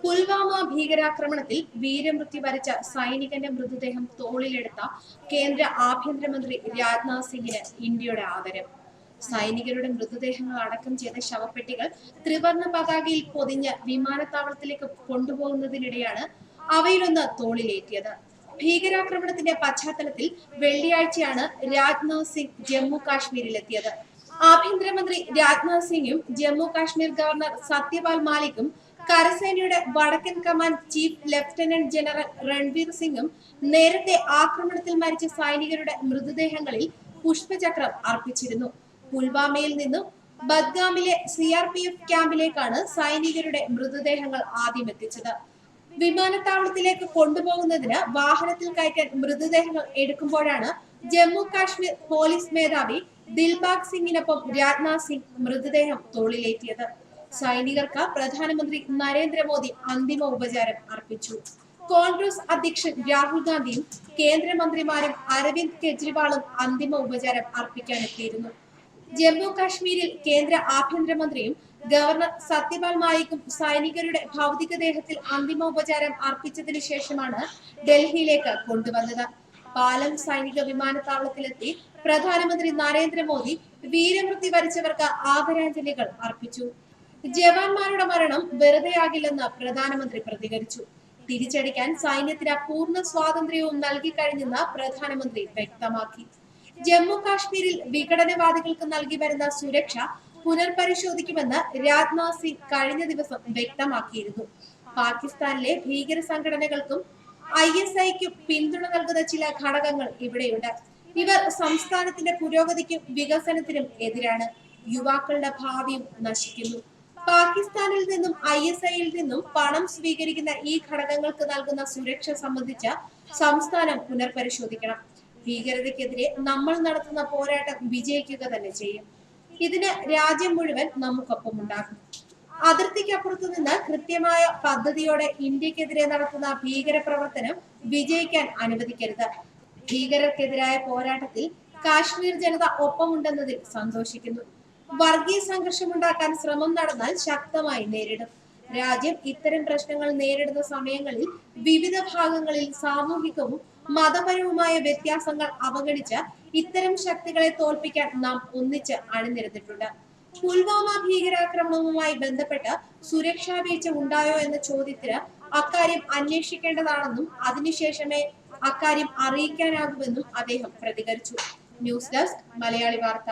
പുൽവാമ ഭീകരാക്രമണത്തിൽ വീരമൃത്യു വരിച്ച സൈനികന്റെ മൃതദേഹം തോളിലെടുത്ത കേന്ദ്ര ആഭ്യന്തരമന്ത്രി രാജ്നാഥ് സിംഗിന് ഇന്ത്യയുടെ ആദരം. സൈനികരുടെ മൃതദേഹങ്ങൾ അടക്കം ചെയ്ത ശവപ്പെട്ടികൾ ത്രിവർണ പതാകയിൽ പൊതിഞ്ഞ് വിമാനത്താവളത്തിലേക്ക് കൊണ്ടുപോകുന്നതിനിടെയാണ് അവയിലൊന്ന് തോളിലേറ്റിയത്. ഭീകരാക്രമണത്തിന്റെ പശ്ചാത്തലത്തിൽ വെള്ളിയാഴ്ചയാണ് രാജ്നാഥ് സിംഗ് ജമ്മു കാശ്മീരിലെത്തിയത്. ആഭ്യന്തരമന്ത്രി രാജ്നാഥ് സിംഗും ജമ്മു കാശ്മീർ ഗവർണർ സത്യപാൽ മാലിക്കും കരസേനയുടെ വടക്കൻ command chief lieutenant general Ranveer സിംഗും നേരത്തെ ആക്രമണത്തിൽ മരിച്ച സൈനികരുടെ മൃതദേഹങ്ങളിൽ പുഷ്പചക്രം അർപ്പിച്ചിരുന്നു. പുൽവാമയിൽ നിന്നും ബദ്ഗാമിലെ CRPF ക്യാമ്പിലേക്കാണ് സൈനികരുടെ മൃതദേഹങ്ങൾ ആദ്യം എത്തിച്ചത്. വിമാനത്താവളത്തിലേക്ക് കൊണ്ടുപോകുന്നതിന് വാഹനത്തിൽ കയറ്റാൻ മൃതദേഹങ്ങൾ എടുക്കുമ്പോഴാണ് ജമ്മു കാശ്മീർ പോലീസ് മേധാവി ദിൽബാഗ് സിംഗിനൊപ്പം രാജ്നാഥ് സിംഗ് മൃതദേഹം തോളിലേറ്റിയത്. സൈനികർക്ക് പ്രധാനമന്ത്രി നരേന്ദ്രമോദി അന്തിമ ഉപചാരം അർപ്പിച്ചു. കോൺഗ്രസ് അധ്യക്ഷൻ രാഹുൽ ഗാന്ധിയും കേന്ദ്രമന്ത്രിമാരും അരവിന്ദ് കെജ്രിവാളും അന്തിമ ഉപചാരം അർപ്പിക്കാനെത്തിയിരുന്നു. ജമ്മു കാശ്മീരിൽ കേന്ദ്ര ആഭ്യന്തരമന്ത്രിയും ഗവർണർ സത്യപാൽ മാലിക്കും സൈനികരുടെ ഭൗതികദേഹത്തിൽ അന്തിമോപചാരം അർപ്പിച്ചതിനു ശേഷമാണ് ഡൽഹിയിലേക്ക് കൊണ്ടുവന്നത്. പാലം സൈനിക വിമാനത്താവളത്തിലെത്തി പ്രധാനമന്ത്രി നരേന്ദ്രമോദി വീരമൃത്യു വരിച്ചവർക്ക് ആദരാഞ്ജലികൾ അർപ്പിച്ചു. ജവാന്മാരുടെ മരണം വെറുതെയാകില്ലെന്ന് പ്രധാനമന്ത്രി പ്രതികരിച്ചു. തിരിച്ചടിക്കാൻ സൈന്യത്തിന് പൂർണ്ണ സ്വാതന്ത്ര്യവും നൽകി കഴിഞ്ഞെന്ന് പ്രധാനമന്ത്രി വ്യക്തമാക്കി. ജമ്മു കാശ്മീരിൽ വിഘടനവാദികൾക്ക് നൽകി വരുന്ന സുരക്ഷ പുനർപരിശോധിക്കുമെന്ന് രാജ്നാഥ് സിംഗ് കഴിഞ്ഞ ദിവസം വ്യക്തമാക്കിയിരുന്നു. പാകിസ്ഥാനിലെ ഭീകര സംഘടനകൾക്കും ISIക്കും പിന്തുണ നൽകുന്ന ചില ഘടകങ്ങൾ ഇവിടെയുണ്ട്. ഇവർ സംസ്ഥാനത്തിന്റെ പുരോഗതിക്കും വികസനത്തിനും എതിരാണ്. യുവാക്കളുടെ ഭാവിയും നശിക്കുന്നു. പാകിസ്ഥാനിൽ നിന്നും ISIയിൽ നിന്നും പണം സ്വീകരിക്കുന്ന ഈ ഘടകങ്ങൾക്ക് നൽകുന്ന സുരക്ഷ സംബന്ധിച്ച സംസ്ഥാനം പുനർപരിശോധിക്കണം. ഭീകരതയ്ക്കെതിരെ നമ്മൾ നടത്തുന്ന പോരാട്ടം വിജയിക്കുക തന്നെ ചെയ്യും. ഇതിന് രാജ്യം മുഴുവൻ നമുക്കൊപ്പം ഉണ്ടാകും. അതിർത്തിക്കപ്പുറത്തു നിന്ന് കൃത്യമായ പദ്ധതിയോടെ ഇന്ത്യക്കെതിരെ നടത്തുന്ന ഭീകര പ്രവർത്തനം വിജയിക്കാൻ അനുവദിക്കരുത്. ഭീകരർക്കെതിരായ പോരാട്ടത്തിൽ കാശ്മീർ ജനത ഒപ്പമുണ്ടെന്നതിൽ സന്തോഷിക്കുന്നു. വർഗീയ സംഘർഷമുണ്ടാക്കാൻ ശ്രമം നടന്നാൽ ശക്തമായി നേരിടും. രാജ്യം ഇത്തരം പ്രശ്നങ്ങൾ നേരിടുന്ന സമയങ്ങളിൽ വിവിധ ഭാഗങ്ങളിൽ സാമൂഹികവും മതപരവുമായ വ്യത്യാസങ്ങൾ അവഗണിച്ച് ഇത്തരം ശക്തികളെ തോൽപ്പിക്കാൻ നാം ഒന്നിച്ച് അണിനിരന്നിട്ടുണ്ട്. പുൽവാമ ഭീകരാക്രമണവുമായി ബന്ധപ്പെട്ട് സുരക്ഷാ വീഴ്ച ഉണ്ടായോ എന്ന ചോദ്യത്തിന് അക്കാര്യം അന്വേഷിക്കേണ്ടതാണെന്നും അതിനുശേഷമേ അക്കാര്യം അറിയിക്കാനാകുമെന്നും അദ്ദേഹം പ്രതികരിച്ചു. ന്യൂസ് ഡെസ്ക് മലയാളി വാർത്ത.